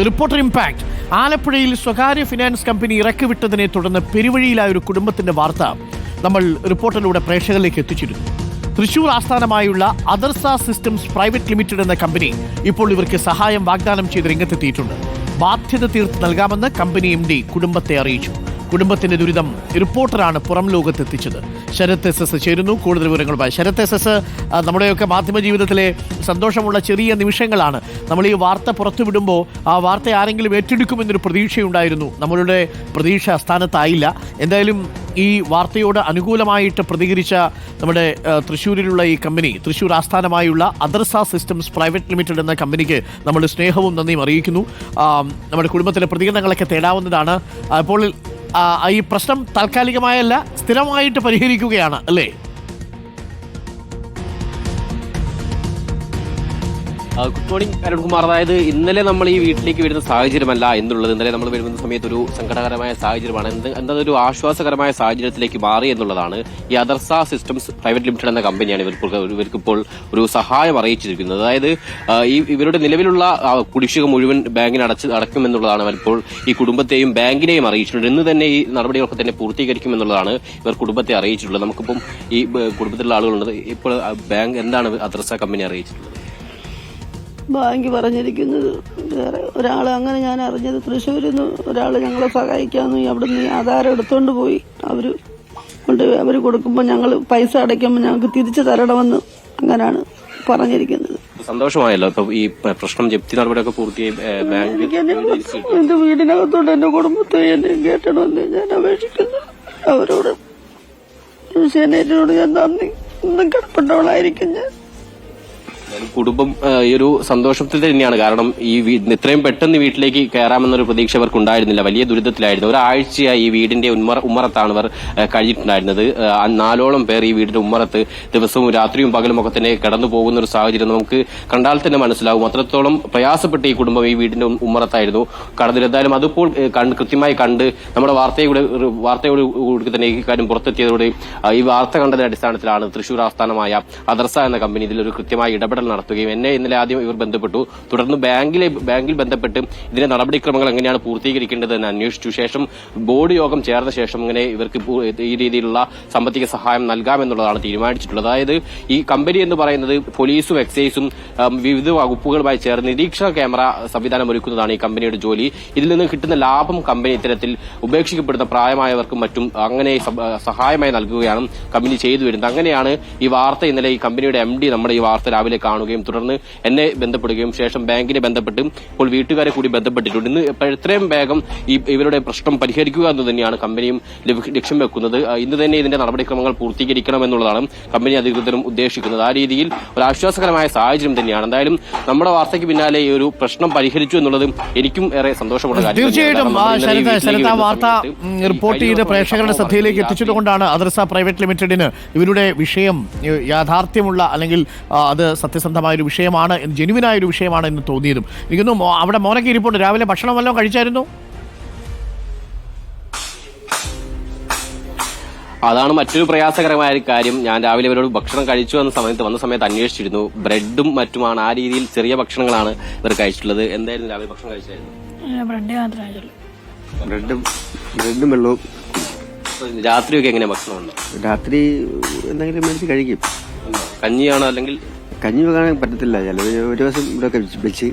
Reporter impact. ആലപ്പുഴയിൽ സ്വകാര്യ finance company ഇറക്കിവിട്ടതിനെ തുടർന്ന് പെരുവഴിയിലായ ഒരു കുടുംബത്തിന്റെ വാർത്ത നമ്മൾ റിപ്പോർട്ടറിലൂടെ പ്രേക്ഷകരിലേക്ക് എത്തിച്ചിരുന്നു. തൃശൂർ ആസ്ഥാനമായുള്ള അദർസ സിസ്റ്റംസ് പ്രൈവറ്റ് ലിമിറ്റഡ് എന്ന കമ്പനി ഇപ്പോൾ ഇവർക്ക് സഹായം വാഗ്ദാനം ചെയ്ത് രംഗത്തെത്തിയിട്ടുണ്ട്. ബാധ്യത തീർത്ത് നൽകാമെന്ന് കമ്പനി MD കുടുംബത്തെ അറിയിച്ചു. കുടുംബത്തിന്റെ ദുരിതം റിപ്പോർട്ടറാണ് പുറം ലോകത്തെത്തിച്ചത്. ശരത് SS ചേരുന്നു കൂടുതൽ വിവരങ്ങളുമായി. ശരത് SS, നമ്മുടെയൊക്കെ മാധ്യമ ജീവിതത്തിലെ സന്തോഷമുള്ള ചെറിയ നിമിഷങ്ങളാണ്. നമ്മൾ ഈ വാർത്ത പുറത്തുവിടുമ്പോൾ ആ വാർത്ത ആരെങ്കിലും ഏറ്റെടുക്കുമെന്നൊരു പ്രതീക്ഷയുണ്ടായിരുന്നു. നമ്മളുടെ പ്രതീക്ഷ അസ്ഥാനത്തായില്ല. എന്തായാലും ഈ വാർത്തയോട് അനുകൂലമായിട്ട് പ്രതികരിച്ച നമ്മുടെ തൃശ്ശൂരിലുള്ള ഈ കമ്പനി, തൃശ്ശൂർ ആസ്ഥാനമായുള്ള അദർസ സിസ്റ്റംസ് പ്രൈവറ്റ് ലിമിറ്റഡ് എന്ന കമ്പനിക്ക് നമ്മൾ സ്നേഹവും നന്ദിയും അറിയിക്കുന്നു. നമ്മുടെ കുടുംബത്തിലെ പ്രതികരണങ്ങളൊക്കെ തേടാവുന്നതാണ്. അപ്പോൾ ഈ പ്രശ്നം താൽക്കാലികമായല്ല, സ്ഥിരമായിട്ട് പരിഹരിക്കുകയാണ് അല്ലേ? Good morning Arunkumar. അതായത് ഇന്നലെ നമ്മൾ ഈ വീട്ടിലേക്ക് വരുന്ന സാഹചര്യമല്ല എന്നുള്ളത്. ഇന്നലെ നമ്മൾ വരുന്ന സമയത്ത് ഒരു സങ്കടകരമായ സാഹചര്യമാണ്. എന്തൊരു ആശ്വാസകരമായ സാഹചര്യത്തിലേക്ക് മാറി എന്നുള്ളതാണ്. ഈ അദർസ സിസ്റ്റംസ് പ്രൈവറ്റ് ലിമിറ്റഡ് എന്ന കമ്പനിയാണ് ഇവർക്കിപ്പോൾ ഒരു സഹായം അറിയിച്ചിരിക്കുന്നത്. അതായത് ഇവരുടെ നിലവിലുള്ള കുടിശ്ശിക മുഴുവൻ ബാങ്കിന് അടയ്ക്കുമെന്നുള്ളതാണ് ഇപ്പോൾ ഈ കുടുംബത്തെയും ബാങ്കിനെയും അറിയിച്ചിട്ടുണ്ട്. ഇന്ന് തന്നെ ഈ നടപടികളൊക്കെ തന്നെ പൂർത്തീകരിക്കുമെന്നുള്ളതാണ് ഇവർ കുടുംബത്തെ അറിയിച്ചിട്ടുള്ളത്. നമുക്കിപ്പം ഈ കുടുംബത്തിലുള്ള ആളുകളുണ്ട്. ഇപ്പോൾ ബാങ്ക് എന്താണ് അദർസ കമ്പനി അറിയിച്ചിട്ടുള്ളത്? ബാങ്ക് പറഞ്ഞിരിക്കുന്നത് വേറെ ഒരാൾ, അങ്ങനെ ഞാൻ അറിഞ്ഞത് തൃശ്ശൂരിൽ നിന്ന് ഒരാൾ ഞങ്ങളെ സഹായിക്കാമെന്ന് അവിടുന്ന് ആധാരം എടുത്തോണ്ട് പോയി. അവർ കൊടുക്കുമ്പോൾ ഞങ്ങൾ പൈസ അടയ്ക്കുമ്പോൾ ഞങ്ങൾക്ക് തിരിച്ചു തരണമെന്ന് അങ്ങനെയാണ് പറഞ്ഞിരിക്കുന്നത്. സന്തോഷമായല്ലോ. ഇപ്പൊ ഈ പ്രശ്നം ജപ്തി നടപടിയൊക്കെ പൂർത്തിയായി എന്റെ വീടിനകത്തോണ്ട് എന്റെ കുടുംബത്തെ എന്നെ കേട്ടണമെന്ന് ഞാൻ അപേക്ഷിക്കുന്നു. അവരോട് ഞാൻ നന്ദി കടപ്പെട്ടവളായിരിക്കും ഞാൻ. കുടുംബം ഈ ഒരു സന്തോഷത്തിൽ തന്നെയാണ്. കാരണം ഈ ഇത്രയും പെട്ടെന്ന് വീട്ടിലേക്ക് കയറാമെന്നൊരു പ്രതീക്ഷ അവർക്ക് ഉണ്ടായിരുന്നില്ല. വലിയ ദുരിതത്തിലായിരുന്നു. ഒരാഴ്ചയായി ഈ വീടിന്റെ ഉമ്മറത്താണ് ഇവർ കഴിഞ്ഞിട്ടുണ്ടായിരുന്നത്. 4ഓളം പേർ ഈ വീടിന്റെ ഉമ്മറത്ത് ദിവസവും രാത്രിയും പകലും ഒക്കെ തന്നെ കടന്നു പോകുന്ന ഒരു സാഹചര്യം നമുക്ക് കണ്ടാൽ തന്നെ മനസ്സിലാവും. അത്രത്തോളം പ്രയാസപ്പെട്ട ഈ കുടുംബം ഈ വീടിന്റെ ഉമ്മറത്തായിരുന്നു കടന്നിരുന്നത്. എന്തായാലും അതിപ്പോൾ കൃത്യമായി കണ്ട് നമ്മുടെ വാർത്തയോട് തന്നെ ഈ കാര്യം പുറത്തെത്തിയതോടെ ഈ വാർത്ത കണ്ടതിന്റെ അടിസ്ഥാനത്തിലാണ് തൃശൂർ ആസ്ഥാനമായ അദർസ എന്ന കമ്പനി ഇതിലൊരു കൃത്യമായ ഇടപെടൽ നടത്തുകയും ഇന്നലെ ആദ്യം ഇവർ ബന്ധപ്പെട്ടു. തുടർന്ന് ബാങ്കിൽ ബന്ധപ്പെട്ട് ഇതിന്റെ നടപടിക്രമങ്ങൾ എങ്ങനെയാണ് പൂർത്തീകരിക്കേണ്ടത് എന്ന് അന്വേഷിച്ചു. ശേഷം ബോർഡ് യോഗം ചേർന്ന ശേഷം ഇങ്ങനെ ഇവർക്ക് ഈ രീതിയിലുള്ള സാമ്പത്തിക സഹായം നൽകാമെന്നുള്ളതാണ് തീരുമാനിച്ചിട്ടുള്ളത്. അതായത് ഈ കമ്പനി എന്ന് പറയുന്നത് പോലീസും എക്സൈസും വിവിധ വകുപ്പുകളുമായി ചേർന്ന് നിരീക്ഷണ ക്യാമറ സംവിധാനം ഒരുക്കുന്നതാണ് ഈ കമ്പനിയുടെ ജോലി. ഇതിൽ നിന്ന് കിട്ടുന്ന ലാഭം കമ്പനി ഇത്തരത്തിൽ ഉപേക്ഷിക്കപ്പെടുന്ന പ്രായമായവർക്കും മറ്റും അങ്ങനെ സഹായമായി നൽകുകയാണ് കമ്പനി ചെയ്തു വരുന്നത്. അങ്ങനെയാണ് ഈ വാർത്ത ഇന്നലെ ഈ കമ്പനിയുടെ MD നമ്മുടെ ഈ വാർത്ത രാവിലെ കാണുകയും തുടർന്ന് എന്നെ ബന്ധപ്പെടുകയും ശേഷം ബാങ്കിനെ ബന്ധപ്പെട്ട് ഇപ്പോൾ വീട്ടുകാരെ കൂടി ബന്ധപ്പെട്ടിട്ടുണ്ട്. ഇന്ന് എത്രയും വേഗം ഇവരുടെ പ്രശ്നം പരിഹരിക്കുക എന്ന് തന്നെയാണ് കമ്പനിയും ലക്ഷ്യം വെക്കുന്നത്. ഇന്ന് തന്നെ ഇതിന്റെ നടപടിക്രമങ്ങൾ പൂർത്തീകരിക്കണമെന്നുള്ളതാണ് കമ്പനി അധികൃതരും ഉദ്ദേശിക്കുന്നത്. ആ രീതിയിൽ ഒരു ആശ്വാസകരമായ സാഹചര്യം തന്നെയാണ്. എന്തായാലും നമ്മുടെ വാർത്തയ്ക്ക് പിന്നാലെ ഈ ഒരു പ്രശ്നം പരിഹരിച്ചു എന്നുള്ളത് എനിക്കും ഏറെ സന്തോഷമുള്ള കാര്യം. തീർച്ചയായിട്ടും വാർത്ത റിപ്പോർട്ട് ചെയ്ത് പ്രേക്ഷകരുടെ ശ്രദ്ധയിലേക്ക് എത്തിച്ചതുകൊണ്ടാണ് അദർസ പ്രൈവറ്റ് ലിമിറ്റഡിന് ഇവരുടെ വിഷയം യാഥാർത്ഥ്യമുള്ള അല്ലെങ്കിൽ അത് സത്യസന്ധമായൊരു വിഷയമാണ്, ജെനുവിനായൊരു വിഷയമാണ് എന്ന് തോന്നിയതും. എനിക്കൊന്നും അവിടെ മോനൊക്കെ ഇരിപ്പുണ്ട്. രാവിലെ ഭക്ഷണം വല്ലതും കഴിച്ചായിരുന്നു? അതാണ് മറ്റൊരു പ്രയാസകരമായ കാര്യം. ഞാൻ രാവിലെ ഇവരോട് ഭക്ഷണം കഴിച്ചു വന്ന സമയത്ത് അന്വേഷിച്ചിരുന്നു. ബ്രെഡും മറ്റുമാണ്, ആ രീതിയിൽ ചെറിയ ഭക്ഷണങ്ങളാണ് ഇവർ കഴിച്ചിട്ടുള്ളത്. എന്തായാലും രാവിലെ ഭക്ഷണം കഴിച്ചായിരുന്നു? ബ്രെഡും വെള്ളവും. രാത്രിയൊക്കെ എങ്ങനെയാ ഭക്ഷണം ഉണ്ടോ? രാത്രി എന്തെങ്കിലും മേടിച്ച് കഴിക്കും. കഞ്ഞിയാണോ? അല്ലെങ്കിൽ കഞ്ഞി വെക്കാൻ പറ്റത്തില്ല. ചിലത് ഒരു ദിവസം ഇവിടെ വെച്ച്.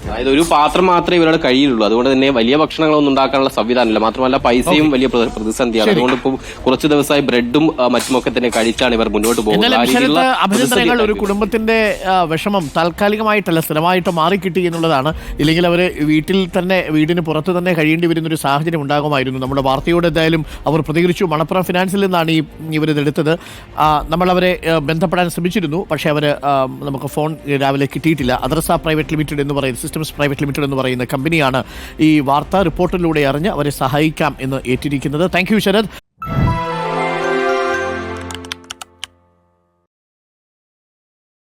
അതായത് ഒരു പാത്രം മാത്രമേ ഇവരുടെ കഴിയുള്ളൂ. അതുകൊണ്ട് തന്നെ വലിയ ഭക്ഷണങ്ങളൊന്നും ഉണ്ടാക്കാനുള്ള സംവിധാനമില്ല. മാത്രമല്ല പൈസയും വലിയ പ്രതിസന്ധിയാണ്. അതുകൊണ്ട് ഇപ്പോൾ കുറച്ച് ദിവസമായി ബ്രെഡും മറ്റുമൊക്കെ തന്നെ കഴിച്ചാണ് ഇവർ മുന്നോട്ട് പോകുന്നത്. അഭിനന്ദനങ്ങൾ. ഒരു കുടുംബത്തിന്റെ വിഷമം താൽക്കാലികമായിട്ടല്ല, സ്ഥിരമായിട്ട് മാറിക്കിട്ടി എന്നുള്ളതാണ്. ഇല്ലെങ്കിൽ അവർ വീടിന് പുറത്ത് തന്നെ കഴിയേണ്ടി വരുന്ന ഒരു സാഹചര്യം ഉണ്ടാകുമായിരുന്നു. നമ്മുടെ വാർത്തയോട് എന്തായാലും അവർ പ്രതികരിച്ചു. മണപ്പുറം ഫിനാൻസിൽ നിന്നാണ് ഇവരിതെടുത്തത്. നമ്മൾ അവരെ ബന്ധപ്പെടാൻ ശ്രമിച്ചിരുന്നു. പക്ഷേ നമുക്ക് ഫോൺ രാവിലെ കിട്ടിയിട്ടില്ല. അദർസ പ്രൈവറ്റ് ലിമിറ്റഡ് എന്ന് പറയുന്ന സിസ്റ്റംസ് പ്രൈവറ്റ് ലിമിറ്റഡ് എന്ന് പറയുന്ന കമ്പനിയാണ് ഈ വാർത്താ റിപ്പോർട്ടിലൂടെ അറിഞ്ഞ് അവരെ സഹായിക്കാം എന്ന് ഏറ്റിരിക്കുന്നത്. Thank you Sarath.